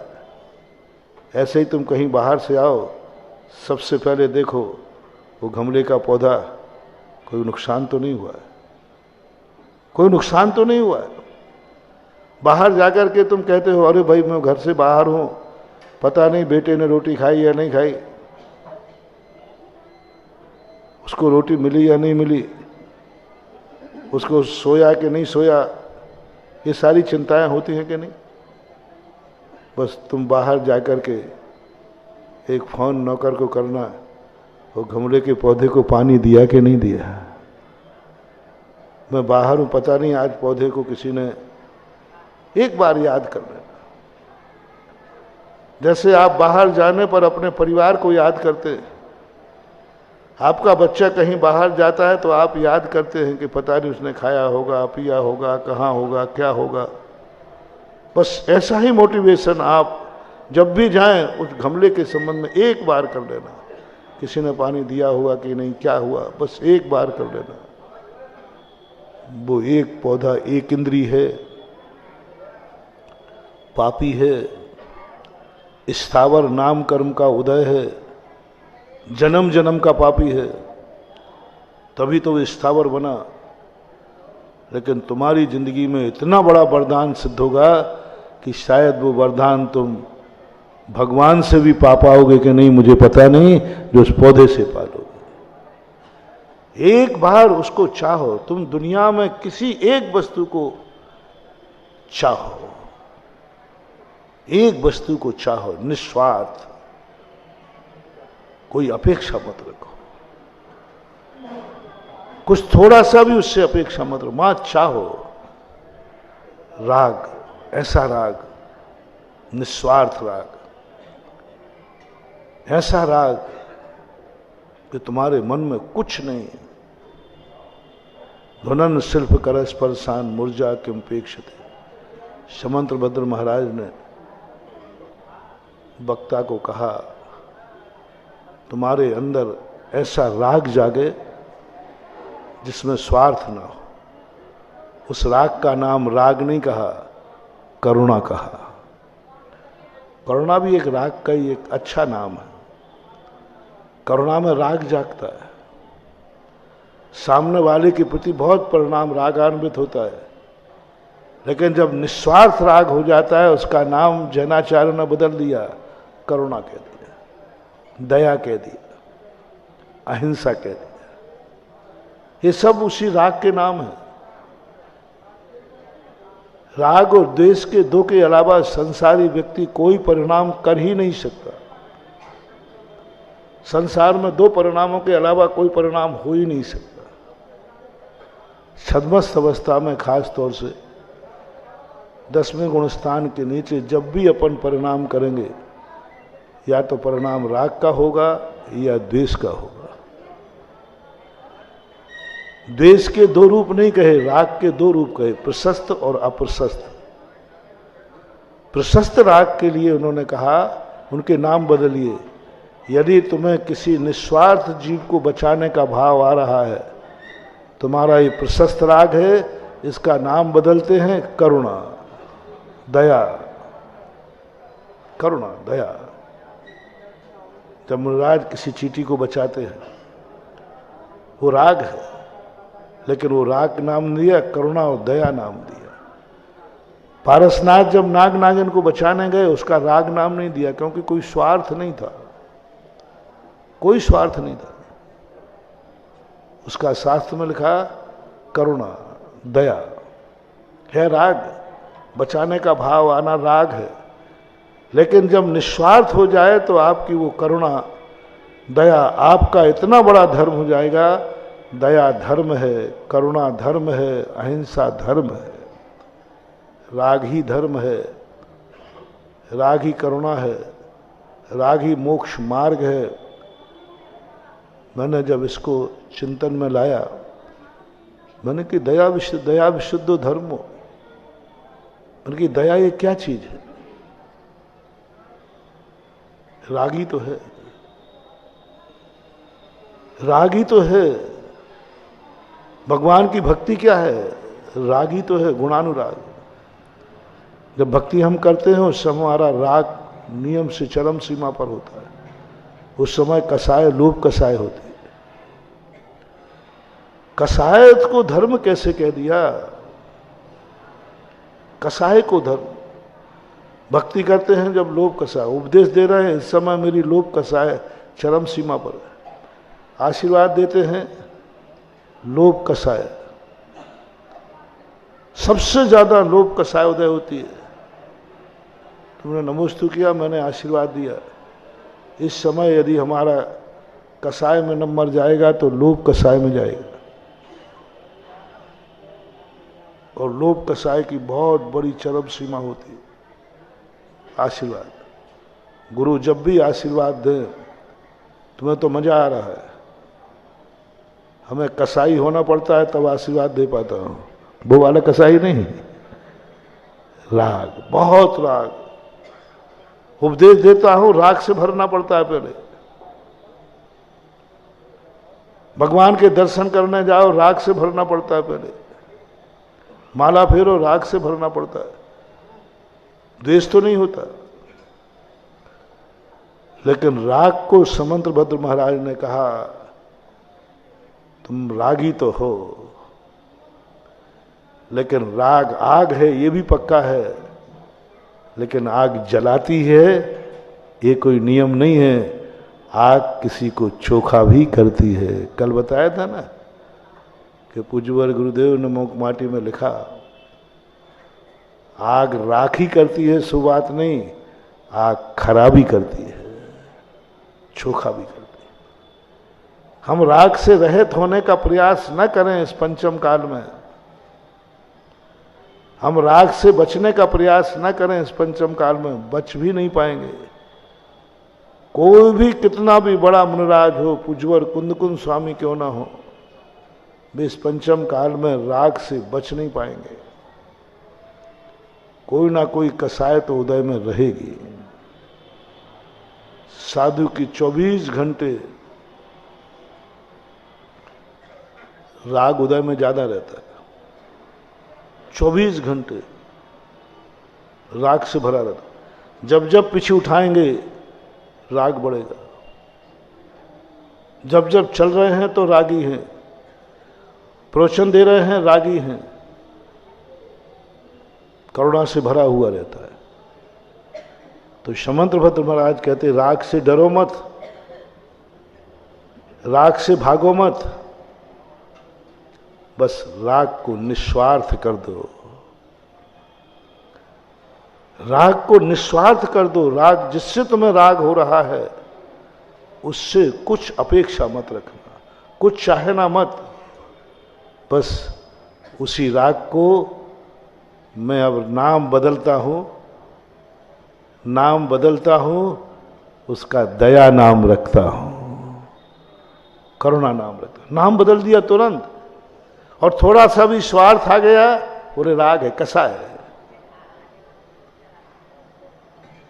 ऐसे ही तुम कहीं बाहर से आओ, सबसे पहले देखो वो गमले का पौधा कोई नुकसान तो नहीं हुआ है, कोई नुकसान तो नहीं हुआ है। बाहर जाकर के तुम कहते हो अरे भाई मैं घर से बाहर हूं, पता नहीं बेटे ने रोटी खाई या नहीं खाई, उसको रोटी मिली या नहीं मिली, उसको सोया कि नहीं सोया, ये सारी चिंताएं होती हैं कि नहीं? बस तुम बाहर जाकर के एक फोन नौकर को करना, वो गमले के पौधे को पानी दिया कि नहीं दिया। मैं बाहर हूं, पता नहीं आज पौधे को किसी ने, एक बार याद कर लेना। जैसे आप बाहर जाने पर अपने परिवार को याद करते हैं, आपका बच्चा कहीं बाहर जाता है तो आप याद करते हैं कि पता नहीं उसने खाया होगा, पिया होगा, कहाँ होगा, क्या होगा। बस ऐसा ही मोटिवेशन आप जब भी जाएं उस गमले के संबंध में एक बार कर लेना, किसी ने पानी दिया हुआ कि नहीं, क्या हुआ, बस एक बार कर लेना। वो एक पौधा एक इंद्री है, पापी है, स्थावर नाम कर्म का उदय है, जन्म जन्म का पापी है, तभी तो वो स्थावर बना। लेकिन तुम्हारी जिंदगी में इतना बड़ा वरदान सिद्ध होगा कि शायद वो वरदान तुम भगवान से भी पा पाओगे कि नहीं मुझे पता नहीं, जो उस पौधे से पालोगे। एक बार उसको चाहो, तुम दुनिया में किसी एक वस्तु को चाहो, एक वस्तु को चाहो निस्वार्थ, कोई अपेक्षा मत रखो, कुछ थोड़ा सा भी उससे अपेक्षा मत रखो, मां चाहो। राग, ऐसा राग, निस्वार्थ राग, ऐसा राग कि तुम्हारे मन में कुछ नहीं। ध्वनन शिल्प कर स्पर्शान मुर्जा किमपेक्षते। समंत भद्र महाराज ने वक्ता को कहा, तुम्हारे अंदर ऐसा राग जागे जिसमें स्वार्थ ना हो। उस राग का नाम राग नहीं कहा, करुणा कहा। करुणा भी एक राग का ही एक अच्छा नाम है। करुणा में राग जागता है, सामने वाले के प्रति बहुत परिणाम रागान्वित होता है। लेकिन जब निस्वार्थ राग हो जाता है, उसका नाम जैनाचार्य ने बदल दिया, करुणा कह दिया, दया कह दिया, अहिंसा कह दिया। ये सब उसी राग के नाम है। राग और द्वेष के दो के अलावा संसारी व्यक्ति कोई परिणाम कर ही नहीं सकता। संसार में दो परिणामों के अलावा कोई परिणाम हो ही नहीं सकता। छद्मस्त अवस्था में खास तौर से 10वें गुण स्थान के नीचे जब भी अपन परिणाम करेंगे, या तो परिणाम राग का होगा या द्वेष का होगा। द्वेष के दो रूप नहीं कहे, राग के दो रूप कहे, प्रशस्त और अप्रशस्त। प्रशस्त राग के लिए उन्होंने कहा, उनके नाम बदलिए। यदि तुम्हें किसी निस्वार्थ जीव को बचाने का भाव आ रहा है, तुम्हारा ये प्रशस्त राग है, इसका नाम बदलते हैं करुणा, दया। करुणा, दया। मुनिराज किसी चींटी को बचाते हैं, वो राग है, लेकिन वो राग नाम नहीं दिया, करुणा और दया नाम दिया। पारसनाथ जब नाग नागिन को बचाने गए, उसका राग नाम नहीं दिया, क्योंकि कोई स्वार्थ नहीं था, कोई स्वार्थ नहीं था। उसका शास्त्र में लिखा करुणा दया है, राग बचाने का भाव आना राग है। लेकिन जब निस्वार्थ हो जाए तो आपकी वो करुणा दया आपका इतना बड़ा धर्म हो जाएगा। दया धर्म है, करुणा धर्म है, अहिंसा धर्म है, राग ही धर्म है, राग ही करुणा है, राग ही मोक्ष मार्ग है। मैंने जब इसको चिंतन में लाया, मैंने कि दया विशुद्ध धर्मो, मैंने कि दया ये क्या चीज है? रागी तो है, रागी तो है। भगवान की भक्ति क्या है? रागी तो है, गुणानुराग। जब भक्ति हम करते हैं उस समय हमारा राग नियम से चरम सीमा पर होता है। उस समय कसाय लोभ कसाय होती है। कसायत को धर्म कैसे कह दिया? कसाय को धर्म। भक्ति करते हैं जब लोभ कसाय, उपदेश दे रहे हैं इस समय मेरी लोभ कसाय चरम सीमा पर है, आशीर्वाद देते हैं लोभ कसाय, सबसे ज्यादा लोभ कसाय उदय होती है। तुमने नमोस्तु किया, मैंने आशीर्वाद दिया। इस समय यदि हमारा कसाय में नंबर जाएगा तो लोभ कसाय में जाएगा, और लोभ कसाय की बहुत बड़ी चरम सीमा होती है। आशीर्वाद, गुरु जब भी आशीर्वाद दे, तुम्हें तो मजा आ रहा है, हमें कसाई होना पड़ता है तब आशीर्वाद दे पाता हूं। वो वाला कसाई नहीं, राग, बहुत राग। उपदेश देता हूं, राग से भरना पड़ता है। पहले भगवान के दर्शन करने जाओ, राग से भरना पड़ता है। पहले माला फेरो, राग से भरना पड़ता है, द्वेष तो नहीं होता। लेकिन राग को समंतभद्र महाराज ने कहा, तुम रागी तो हो, लेकिन राग आग है ये भी पक्का है, लेकिन आग जलाती है ये कोई नियम नहीं है। आग किसी को चोखा भी करती है। कल बताया था ना कि पूज्यवर गुरुदेव ने मोक माटी में लिखा, आग राखी करती है सो बात नहीं, आग खराबी करती है, चोखा भी करती है। हम राग से रहित होने का प्रयास न करें इस पंचम काल में, हम राग से बचने का प्रयास न करें इस पंचम काल में, बच भी नहीं पाएंगे। कोई भी कितना भी बड़ा मुनिराज हो, पूज्यवर कुंदकुंद स्वामी क्यों ना हो, वे इस पंचम काल में राग से बच नहीं पाएंगे। कोई ना कोई कसाय तो उदय में रहेगी। साधु की 24 घंटे राग उदय में ज्यादा रहता है। 24 घंटे राग से भरा रहता। जब जब पीछे उठाएंगे राग बढ़ेगा। जब जब चल रहे हैं तो रागी हैं, प्रवचन दे रहे हैं रागी हैं, करुणा से भरा हुआ रहता है। तो समंतभद्र महाराज कहते, राग से डरो मत, राग से भागो मत, बस राग को निस्वार्थ कर दो, राग को निस्वार्थ कर दो। राग जिससे तुम्हें राग हो रहा है उससे कुछ अपेक्षा मत रखना, कुछ चाहना मत, बस उसी राग को मैं अब नाम बदलता हूं, नाम बदलता हूं, उसका दया नाम रखता हूं, करुणा नाम रखता हूं। नाम बदल दिया तुरंत, और थोड़ा सा भी स्वार्थ आ गया, पूरे राग है, कसा है।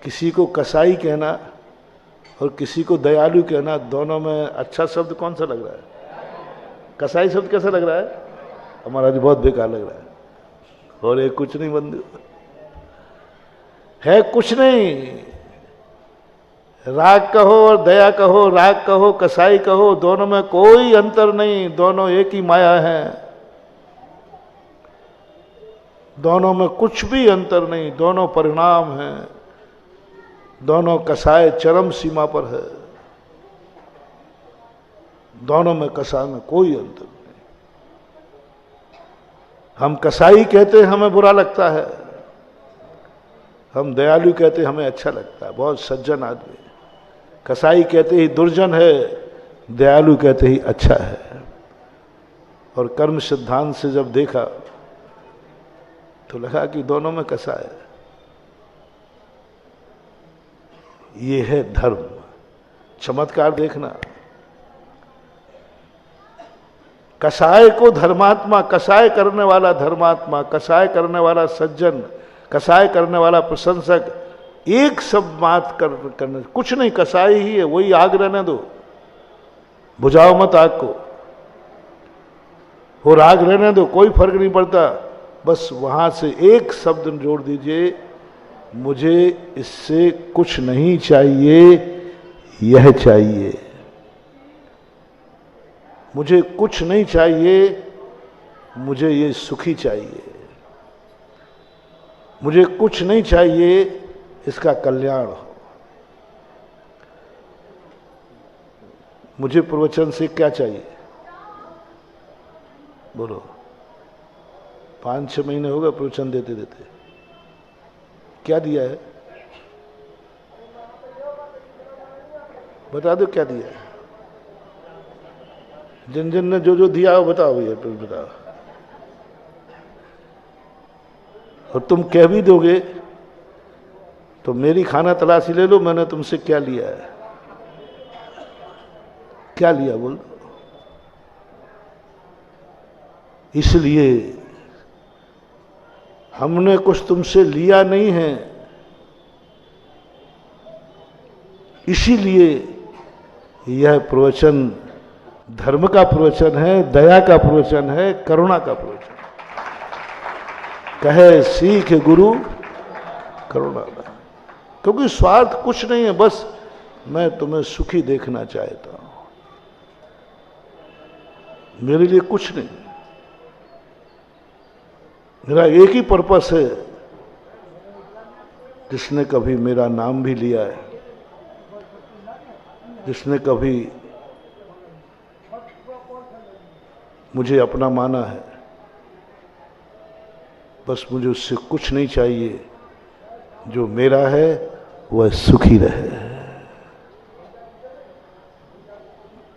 किसी को कसाई कहना और किसी को दयालु कहना, दोनों में अच्छा शब्द कौन सा लग रहा है? कसाई शब्द कैसा लग रहा है? हमारा तो बहुत बेकार लग रहा है। और एक कुछ नहीं बंधु है, कुछ नहीं राग कहो और दया कहो, राग कहो कसाई कहो, दोनों में कोई अंतर नहीं, दोनों एक ही माया है। दोनों में कुछ भी अंतर नहीं, दोनों परिणाम हैं, दोनों कसाय चरम सीमा पर है, दोनों में कसाय में कोई अंतर नहीं। हम कसाई कहते हमें बुरा लगता है, हम दयालु कहते हमें अच्छा लगता है, बहुत सज्जन आदमी। कसाई कहते ही दुर्जन है, दयालु कहते ही अच्छा है। और कर्म सिद्धांत से जब देखा तो लगा कि दोनों में कसाय है। ये है धर्म। चमत्कार देखना, कसाय को धर्मात्मा, कसाय करने वाला धर्मात्मा, कसाय करने वाला सज्जन, कसाय करने वाला प्रशंसक, एक शब्द बात करने कुछ नहीं, कसाई ही है, वही आग रहने दो, बुझाओ मत आग को, वो राग रहने दो, कोई फर्क नहीं पड़ता। बस वहां से एक शब्द जोड़ दीजिए, मुझे इससे कुछ नहीं चाहिए, यह चाहिए। मुझे कुछ नहीं चाहिए, मुझे ये सुखी चाहिए। मुझे कुछ नहीं चाहिए, इसका कल्याण हो। मुझे प्रवचन से क्या चाहिए? बोलो। 5-6 महीने हो गए प्रवचन देते देते, क्या दिया है? बता दो क्या दिया है? जिन जिन ने जो जो दिया हो बताओ भैया, तुम बताओ। और तुम कह भी दोगे तो मेरी खाना तलाशी ले लो, मैंने तुमसे क्या लिया है, क्या लिया बोल। इसलिए हमने कुछ तुमसे लिया नहीं है, इसीलिए यह प्रवचन धर्म का प्रवचन है, दया का प्रवचन है, करुणा का प्रवचन। कहे सीख गुरु करुणा, क्योंकि स्वार्थ कुछ नहीं है, बस मैं तुम्हें सुखी देखना चाहता हूं, मेरे लिए कुछ नहीं। मेरा एक ही पर्पस है, जिसने कभी मेरा नाम भी लिया है, जिसने कभी मुझे अपना माना है, बस मुझे उससे कुछ नहीं चाहिए, जो मेरा है वह सुखी रहे।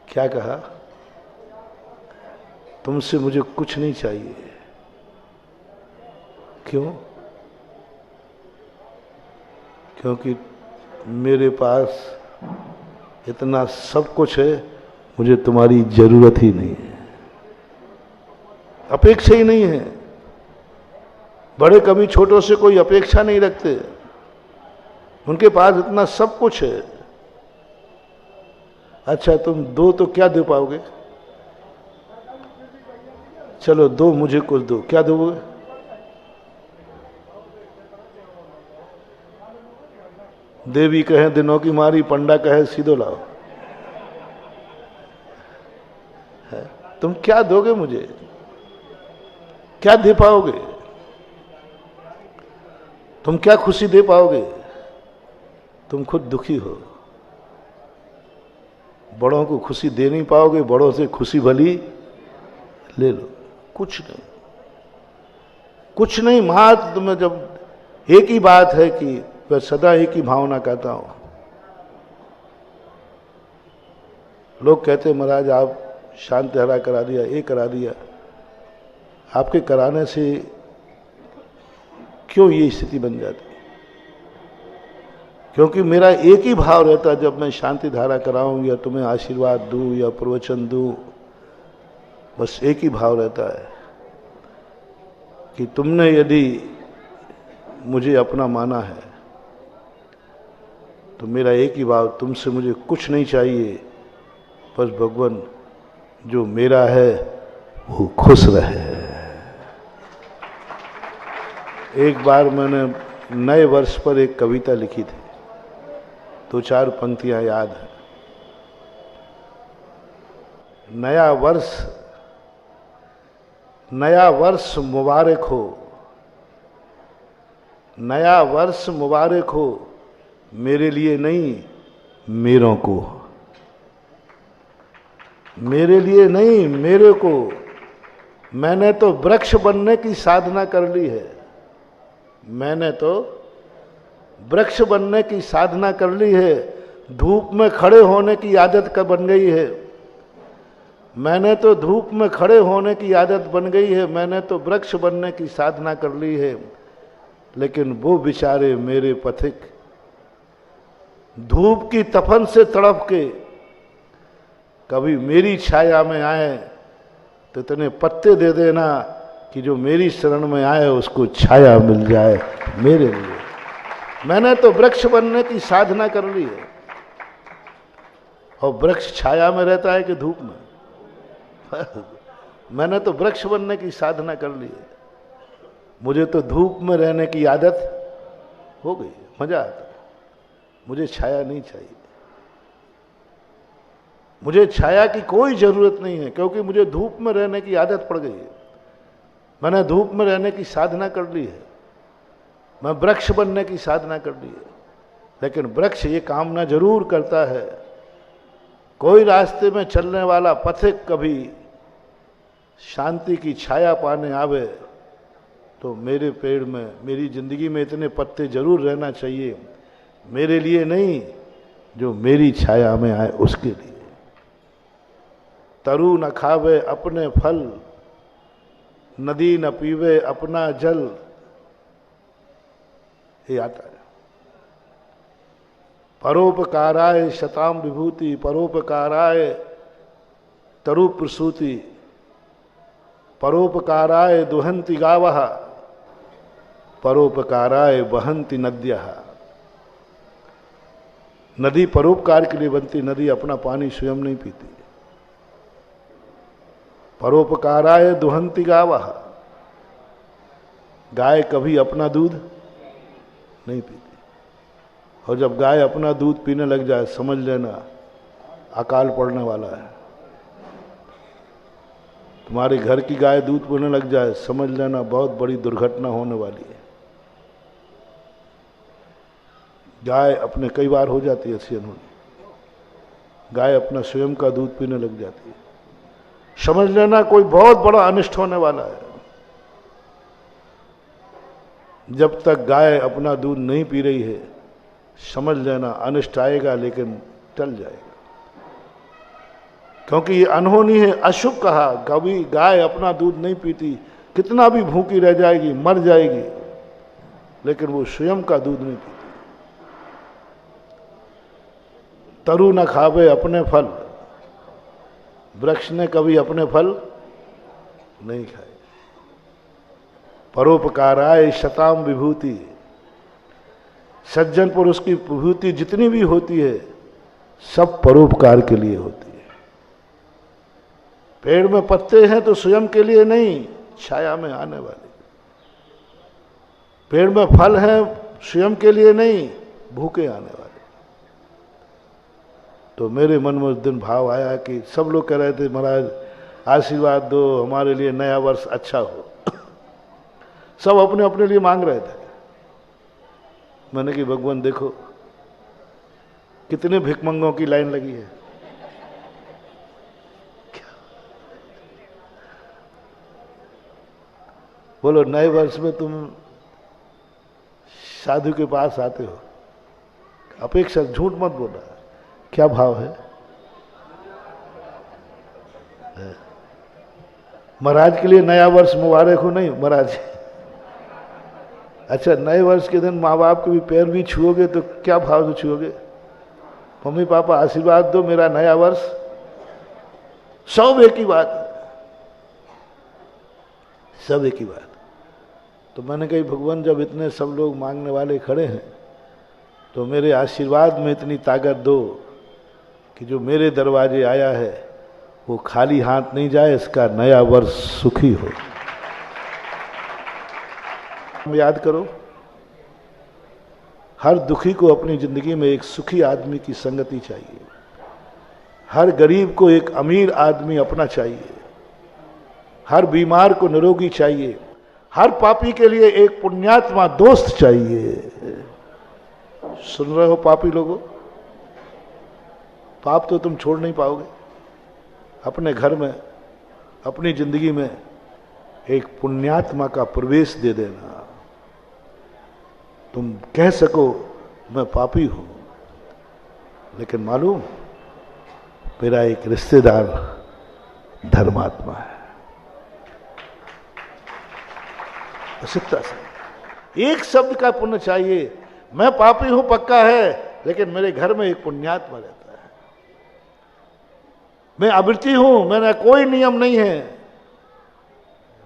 क्या कहा? तुमसे मुझे कुछ नहीं चाहिए। क्यों? क्योंकि मेरे पास इतना सब कुछ है, मुझे तुम्हारी जरूरत ही नहीं है, अपेक्षा ही नहीं है। बड़े कभी छोटों से कोई अपेक्षा नहीं रखते, उनके पास इतना सब कुछ है। अच्छा तुम दो तो क्या दे पाओगे? चलो दो, मुझे कुछ दो, क्या दोगे? देवी कहे दिनों की मारी, पंडा कहे सीधो लाओ। है? तुम क्या दोगे मुझे? क्या दे पाओगे? तुम क्या खुशी दे पाओगे? तुम खुद दुखी हो, बड़ों को खुशी दे नहीं पाओगे, बड़ों से खुशी भली ले लो। कुछ नहीं, कुछ नहीं। मात्र तुम्हें जब एक ही बात है कि मैं सदा एक ही भावना कहता हूं। लोग कहते हैं महाराज आप शांति हरा करा दिया, ये करा दिया, आपके कराने से क्यों ये स्थिति बन जाती? क्योंकि मेरा एक ही भाव रहता, जब मैं शांति धारा कराऊं या तुम्हें आशीर्वाद दूं या प्रवचन दूं, बस एक ही भाव रहता है कि तुमने यदि मुझे अपना माना है तो मेरा एक ही भाव, तुमसे मुझे कुछ नहीं चाहिए, बस भगवान जो मेरा है वो खुश रहे। एक बार मैंने नए वर्ष पर एक कविता लिखी थी, दो चार पंक्तियां याद हैं। नया वर्ष मुबारक हो, नया वर्ष मुबारक हो, मेरे लिए नहीं मेरों को, मेरे लिए नहीं मेरे को। मैंने तो वृक्ष बनने की साधना कर ली है, मैंने तो वृक्ष बनने की साधना कर ली है। धूप में खड़े होने की आदत का बन गई है, मैंने तो धूप में खड़े होने की आदत बन गई है। मैंने तो वृक्ष बनने की साधना कर ली है। लेकिन वो बेचारे मेरे पथिक धूप की तपन से तड़प के कभी मेरी छाया में आए तो इतने पत्ते दे देना कि जो मेरी शरण में आए उसको छाया मिल जाए मेरे लिए। मैंने तो वृक्ष बनने की साधना कर ली है। और वृक्ष छाया में रहता है कि धूप में? मैंने तो वृक्ष बनने की साधना कर ली है। मुझे तो धूप में रहने की आदत हो गई, मजा आता है। मुझे छाया नहीं चाहिए, मुझे छाया की कोई जरूरत नहीं है, क्योंकि मुझे धूप में रहने की आदत पड़ गई है। मैंने धूप में रहने की साधना कर ली है, मैं वृक्ष बनने की साधना कर ली है। लेकिन वृक्ष ये कामना जरूर करता है, कोई रास्ते में चलने वाला पथिक कभी शांति की छाया पाने आवे तो मेरे पेड़ में, मेरी जिंदगी में इतने पत्ते जरूर रहना चाहिए, मेरे लिए नहीं, जो मेरी छाया में आए उसके लिए। तरु न खावे अपने फल, नदी न पीवे अपना जल, ये आता है। परोपकाराय शताम विभूति, परोपकाराय तरु प्रसूति, परोपकाराय दुहंति गावः, परोपकाराय वहंति नद्यः। नदी परोपकार के लिए बनती, नदी अपना पानी स्वयं नहीं पीती। परोपकाराय दुहंति गावः, गाय कभी अपना दूध नहीं पीती। और जब गाय अपना दूध पीने लग जाए समझ लेना अकाल पड़ने वाला है। तुम्हारे घर की गाय दूध पीने लग जाए समझ लेना बहुत बड़ी दुर्घटना होने वाली है। गाय अपने कई बार हो जाती है ऐसी अनहोनी, गाय अपना स्वयं का दूध पीने लग जाती है, समझ लेना कोई बहुत बड़ा अनिष्ट होने वाला है। जब तक गाय अपना दूध नहीं पी रही है समझ लेना अनिष्ट आएगा, लेकिन टल जाएगा। क्योंकि ये अनहोनी है, अशुभ कहा। कभी गाय अपना दूध नहीं पीती, कितना भी भूखी रह जाएगी, मर जाएगी, लेकिन वो स्वयं का दूध नहीं पीती। तरु न खावे अपने फल, वृक्ष ने कभी अपने फल नहीं खाए। परोपकाराय शताम विभूति, सज्जन पुरुष की विभूति जितनी भी होती है सब परोपकार के लिए होती है। पेड़ में पत्ते हैं तो स्वयं के लिए नहीं, छाया में आने वाले। पेड़ में फल हैं स्वयं के लिए नहीं, भूखे आने वाले। तो मेरे मन में उस दिन भाव आया कि सब लोग कह रहे थे महाराज आशीर्वाद दो, हमारे लिए नया वर्ष अच्छा हो। सब अपने अपने लिए मांग रहे थे। मैंने कि भगवान देखो कितने भिखमंगों की लाइन लगी है। बोलो नए वर्ष में तुम साधु के पास आते हो, अपेक्षा, झूठ मत बोलना, क्या भाव है? महाराज के लिए नया वर्ष मुबारक हो, नहीं महाराज। अच्छा, नए वर्ष के दिन माँ बाप के भी पैर भी छुओगे तो क्या भाव से छुओगे? मम्मी पापा आशीर्वाद दो मेरा नया वर्ष, सब एक ही बात, सब एक ही बात। तो मैंने कही भगवान जब इतने सब लोग मांगने वाले खड़े हैं तो मेरे आशीर्वाद में इतनी ताकत दो कि जो मेरे दरवाजे आया है वो खाली हाथ नहीं जाए, इसका नया वर्ष सुखी हो। याद करो, हर दुखी को अपनी जिंदगी में एक सुखी आदमी की संगति चाहिए, हर गरीब को एक अमीर आदमी अपना चाहिए, हर बीमार को निरोगी चाहिए, हर पापी के लिए एक पुण्यात्मा दोस्त चाहिए। सुन रहे हो पापी लोगों, पाप तो तुम छोड़ नहीं पाओगे। अपने घर में, अपनी जिंदगी में एक पुण्यात्मा का प्रवेश दे देना। तुम कह सको मैं पापी हूं, लेकिन मालूम मेरा एक रिश्तेदार धर्मात्मा है। बस इतना सा एक शब्द का पुण्य चाहिए। मैं पापी हूं पक्का है, लेकिन मेरे घर में एक पुण्यात्मा रहता है। मैं अवृत्ति हूं, मेरा कोई नियम नहीं है,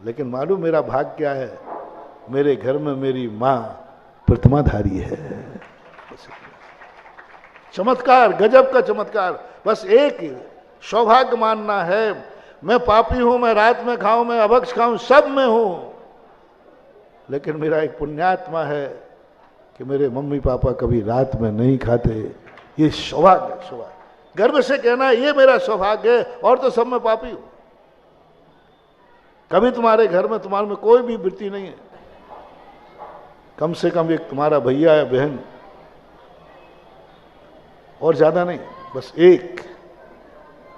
लेकिन मालूम मेरा भाग क्या है, मेरे घर में मेरी मां प्रतिमाधारी है। चमत्कार, गजब का चमत्कार। बस एक सौभाग्य मानना है, मैं पापी हूं, मैं रात में खाऊं, मैं अभक्ष खाऊं, सब में हूं, लेकिन मेरा एक पुण्यात्मा है कि मेरे मम्मी पापा कभी रात में नहीं खाते। ये सौभाग्य, सौभाग्य गर्व से कहना ये मेरा सौभाग्य है, और तो सब में पापी हूं। कभी तुम्हारे घर में तुम्हारे में कोई भी वृत्ति नहीं है, कम से कम एक तुम्हारा भैया या बहन, और ज्यादा नहीं, बस एक।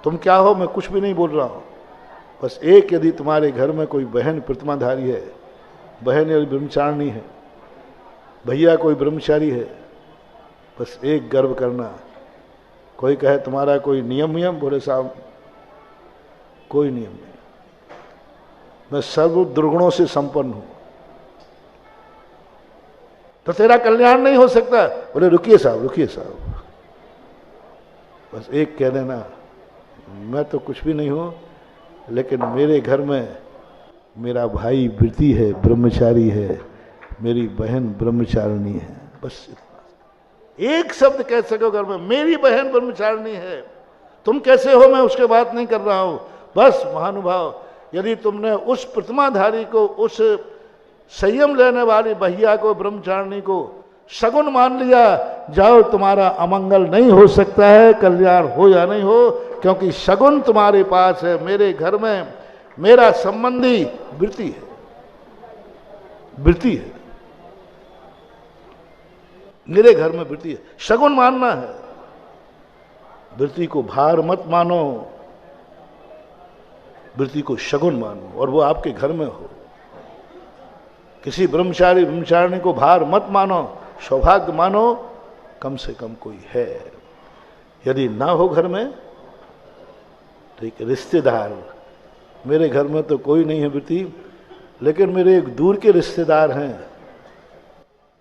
तुम क्या हो मैं कुछ भी नहीं बोल रहा हूं, बस एक यदि तुम्हारे घर में कोई बहन प्रतिमाधारी है, बहन यदि ब्रह्मचारिणी है, भैया कोई ब्रह्मचारी है, बस एक गर्व करना। कोई कहे तुम्हारा कोई नियम, बोले साहब कोई नियम नहीं, मैं सर्व दुर्गुणों से संपन्न हूं। तो तेरा कल्याण नहीं हो सकता, बोले रुकिए साहब, रुकिए साहब, बस एक कह देना मैं तो कुछ भी नहीं हूं, लेकिन मेरे घर में मेरा भाई वृत्ति है, ब्रह्मचारी है, मेरी बहन ब्रह्मचारिणी है। बस इतना एक शब्द कह सको घर में, मेरी बहन ब्रह्मचारिणी है। तुम कैसे हो मैं उसके बात नहीं कर रहा हूं, बस महानुभाव यदि तुमने उस प्रतिमाधारी को, उस संयम लेने वाली भैया को, ब्रह्मचारिणी को सगुन मान लिया, जाओ तुम्हारा अमंगल नहीं हो सकता है, कल्याण हो या नहीं हो, क्योंकि सगुन तुम्हारे पास है। मेरे घर में मेरा संबंधी वृत्ति है, वृत्ति है, मेरे घर में वृत्ति है। सगुन मानना है, वृत्ति को भार मत मानो, वृत्ति को सगुन मानो, और वो आपके घर में हो। किसी ब्रह्मचारी ब्रह्मचारिणी को भार मत मानो, सौभाग्य मानो, कम से कम कोई है। यदि ना हो घर में तो एक रिश्तेदार, मेरे घर में तो कोई नहीं है वृत्ति, लेकिन मेरे एक दूर के रिश्तेदार हैं,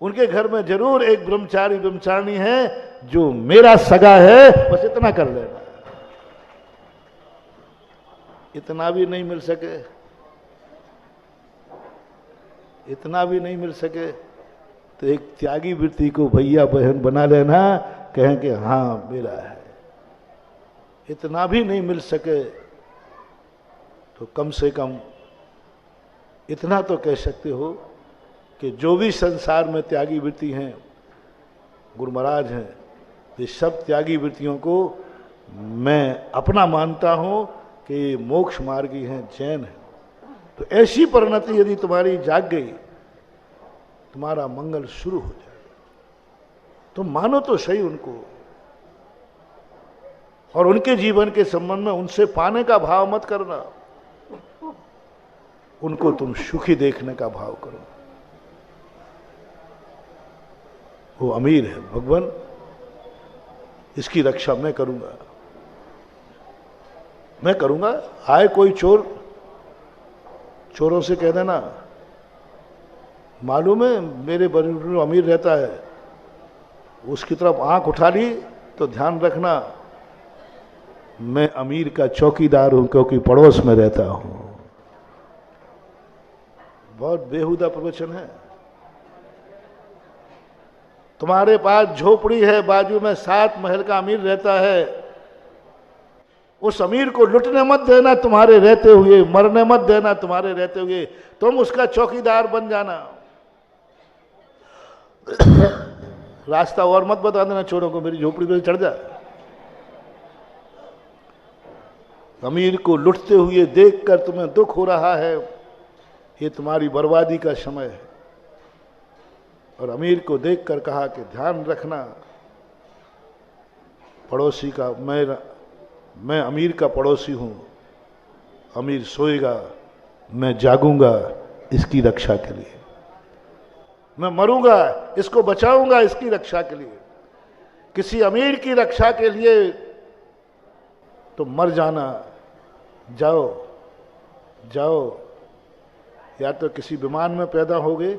उनके घर में जरूर एक ब्रह्मचारी ब्रह्मचारिणी है जो मेरा सगा है। बस इतना कर लेना। इतना भी नहीं मिल सके, इतना भी नहीं मिल सके तो एक त्यागी वृत्ति को भैया बहन बना लेना, कहें कि हाँ मेरा है। इतना भी नहीं मिल सके तो कम से कम इतना तो कह सकते हो कि जो भी संसार में त्यागी वृत्ति हैं, गुरु महाराज हैं, ये सब त्यागी वृत्तियों को मैं अपना मानता हूं कि मोक्ष मार्गी हैं, जैन हैं। तो ऐसी परिणति यदि तुम्हारी जाग गई, तुम्हारा मंगल शुरू हो जाएगा। तुम मानो तो सही उनको, और उनके जीवन के संबंध में उनसे पाने का भाव मत करना, उनको तुम सुखी देखने का भाव करो। वो अमीर है, भगवान इसकी रक्षा मैं करूंगा, मैं करूंगा। आए कोई चोर, चोरों से कह देना मालूम है मेरे बड़े अमीर रहता है, उसकी तरफ आंख उठा ली तो ध्यान रखना मैं अमीर का चौकीदार हूं, क्योंकि पड़ोस में रहता हूं। बहुत बेहुदा प्रवचन है। तुम्हारे पास झोपड़ी है, बाजू में 7 महल का अमीर रहता है, उस अमीर को लुटने मत देना तुम्हारे रहते हुए, मरने मत देना तुम्हारे रहते हुए, तुम उसका चौकीदार बन जाना। रास्ता और मत बता देना चोरों को, मेरी झोपड़ी पे चढ़ जा। अमीर को लुटते हुए देखकर तुम्हें दुख हो रहा है, ये तुम्हारी बर्बादी का समय है। और अमीर को देखकर कहा कि ध्यान रखना, पड़ोसी का मैं अमीर का पड़ोसी हूं, अमीर सोएगा, मैं जागूंगा इसकी रक्षा के लिए, मैं मरूंगा इसको बचाऊंगा इसकी रक्षा के लिए। किसी अमीर की रक्षा के लिए तो मर जाना, जाओ जाओ, या तो किसी विमान में पैदा होगे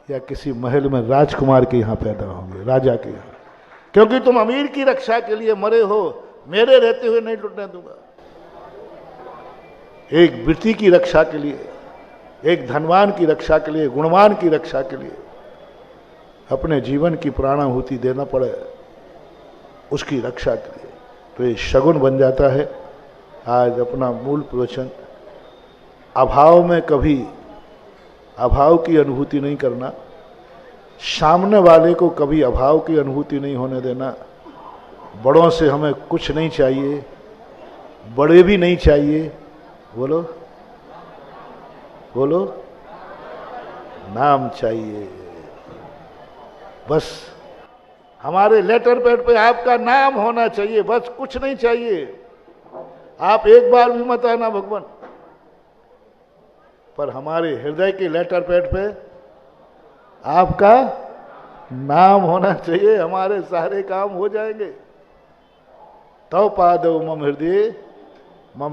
या किसी महल में राजकुमार के यहां पैदा होंगे, राजा के यहां, क्योंकि तुम अमीर की रक्षा के लिए मरे हो, मेरे रहते हुए नहीं लुटने दूंगा। एक वृत्ति की रक्षा के लिए, एक धनवान की रक्षा के लिए, गुणवान की रक्षा के लिए अपने जीवन की प्राणाहुति देना पड़े, उसकी रक्षा के लिए, तो ये शगुन बन जाता है। आज अपना मूल प्रवचन, अभाव में कभी अभाव की अनुभूति नहीं करना, सामने वाले को कभी अभाव की अनुभूति नहीं होने देना। बड़ों से हमें कुछ नहीं चाहिए, बड़े भी नहीं चाहिए, बोलो बोलो, नाम चाहिए। बस हमारे लेटर पैड पे आपका नाम होना चाहिए, बस कुछ नहीं चाहिए। आप एक बार भी मत आना भगवान, पर हमारे हृदय के लेटर पैड पे आपका नाम होना चाहिए, हमारे सारे काम हो जाएंगे। तव पादव मम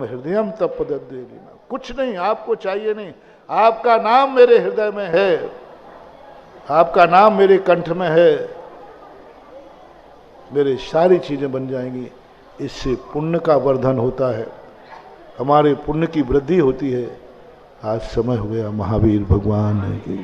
हृदयम तप पदद्वेलिना। कुछ नहीं आपको चाहिए, नहीं, आपका नाम मेरे हृदय में है, आपका नाम मेरे कंठ में है, मेरे सारी चीजें बन जाएंगी। इससे पुण्य का वर्धन होता है, हमारे पुण्य की वृद्धि होती है। आज समय हो गया महावीर भगवान की।